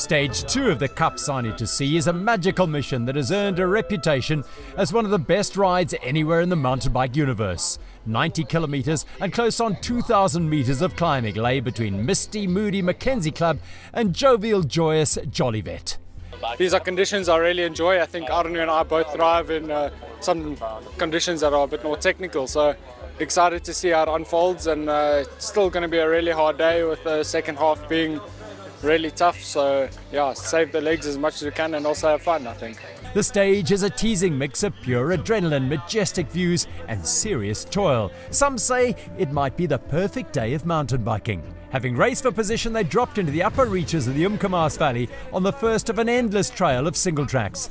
Stage 2 of the KAP sani2c is a magical mission that has earned a reputation as one of the best rides anywhere in the mountain bike universe. 90 kilometers and close on 2,000 meters of climbing lay between misty, moody Mackenzie Club and jovial, joyous Jolivet. These are conditions I really enjoy. I think Arno and I both thrive in some conditions that are a bit more technical. So excited to see how it unfolds, and it's still going to be a really hard day with the second half being really tough. So yeah, save the legs as much as we can and also have fun, I think. The stage is a teasing mix of pure adrenaline, majestic views and serious toil. Some say it might be the perfect day of mountain biking. Having raced for position, they dropped into the upper reaches of the Umkomaas Valley on the first of an endless trail of single tracks.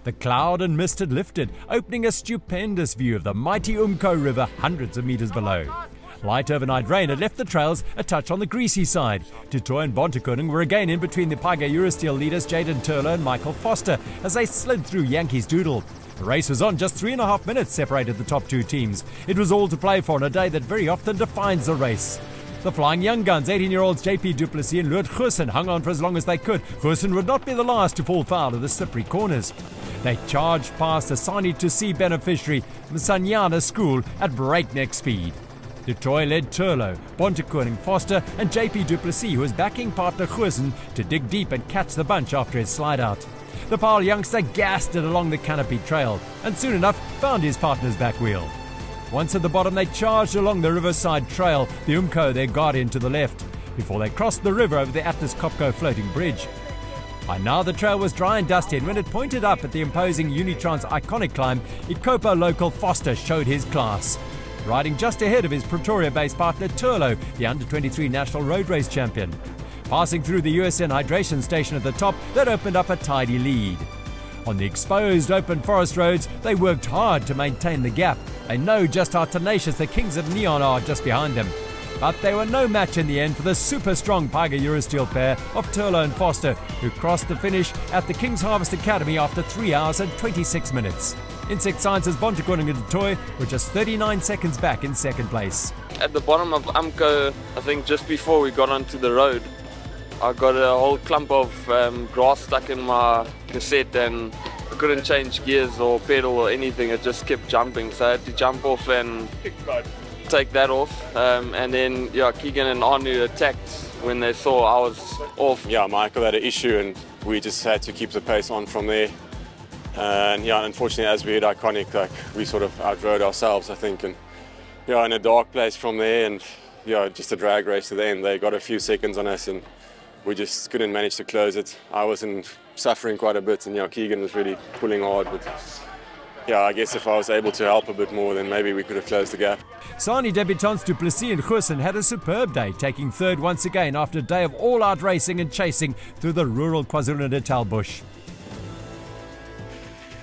The cloud and mist had lifted, opening a stupendous view of the mighty Umko River hundreds of meters below. Light overnight rain had left the trails a touch on the greasy side. Du Toit and Bontekoning were again in between the Paiga Eurosteel leaders Jaden Turler and Michael Foster as they slid through Yankees Doodle. The race was on. Just 3.5 minutes separated the top two teams. It was all to play for on a day that very often defines the race. The Flying Young Guns, 18-year-olds JP Du Plessis and Lood Goosen, hung on for as long as they could. Goosen would not be the last to fall foul of the slippery corners. They charged past the sani2c beneficiary, Msanyana School, at breakneck speed. Du Toit led Turlo, Bontekoning, Foster and JP Du Plessis, who was backing partner Goosen, to dig deep and catch the bunch after his slide out. The Paarl youngster gassed it along the canopy trail and soon enough found his partner's back wheel. Once at the bottom, they charged along the riverside trail, the Umko their guardian to the left, before they crossed the river over the Atlas Copco floating bridge. By now the trail was dry and dusty, and when it pointed up at the imposing Unitrans iconic climb, Ikopo local Foster showed his class. Riding just ahead of his Pretoria-based partner Turlo, the under-23 national road race champion. Passing through the USN hydration station at the top, that opened up a tidy lead. On the exposed open forest roads, they worked hard to maintain the gap. They know just how tenacious the Kings of Neon are just behind them. But they were no match in the end for the super strong Paiga Eurosteel pair of Turlo and Foster, who crossed the finish at the King's Harvest Academy after 3 hours and 26 minutes. Insect Science's Bontekoning and Du Toit were just 39 seconds back in second place. At the bottom of Umko, I think just before we got onto the road, I got a whole clump of grass stuck in my cassette and I couldn't change gears or pedal or anything. It just kept jumping, so I had to jump off and take that off. And then Keegan and Arno attacked when they saw I was off. Yeah, Michael had an issue and we just had to keep the pace on from there. And yeah, unfortunately, as we hit Iconic, we sort of outrode ourselves, I think, and in a dark place from there, and just a drag race to the end. They got a few seconds on us, and we just couldn't manage to close it. I wasn't suffering quite a bit, and Keegan was really pulling hard. But I guess if I was able to help a bit more, then maybe we could have closed the gap. Sani debutants Du Plessis and Goosen had a superb day, taking third once again after a day of all-out racing and chasing through the rural KwaZulu-Natal bush.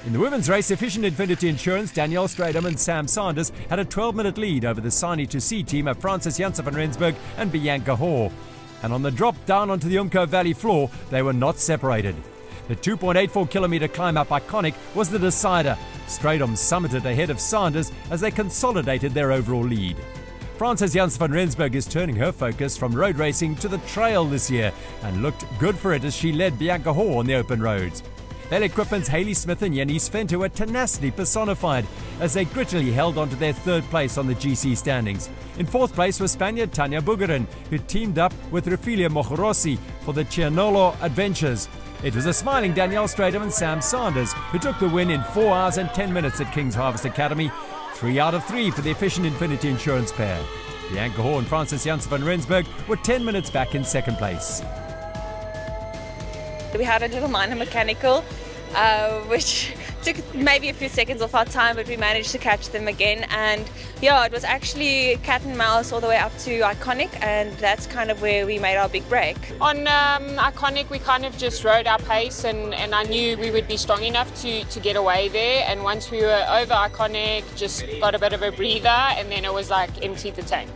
In the women's race, Efficient Infinity Insurance, Danielle Stradam and Sam Sanders had a 12-minute lead over the sani2c team of Francis Janssen van Rensburg and Bianca Hoare. And on the drop down onto the Umko Valley floor, they were not separated. The 2.84 kilometer climb up Iconic was the decider. Stradam summited ahead of Sanders as they consolidated their overall lead. Francis Janssen van Rensburg is turning her focus from road racing to the trail this year and looked good for it as she led Bianca Hoare on the open roads. Bell Equipment's Hayley Smith and Jenny Svente were tenacity personified as they grittily held on to their third place on the GC standings. In fourth place was Spaniard Tanya Bugarin, who teamed up with Rafilia Mogorossi for the Cianolo Adventures. It was a smiling Danielle Stradam and Sam Sanders who took the win in 4 hours and 10 minutes at King's Harvest Academy. 3 out of 3 for the Efficient Infinity Insurance pair. Bianca Hoare and Francis Janssen van Rensburg were 10 minutes back in second place. We had a little minor mechanical, which took maybe a few seconds off our time, but we managed to catch them again. And it was actually cat and mouse all the way up to Iconic, and that's kind of where we made our big break. On Iconic, we kind of just rode our pace, and I knew we would be strong enough to get away there. And once we were over Iconic, just got a bit of a breather, and then it was like empty the tank.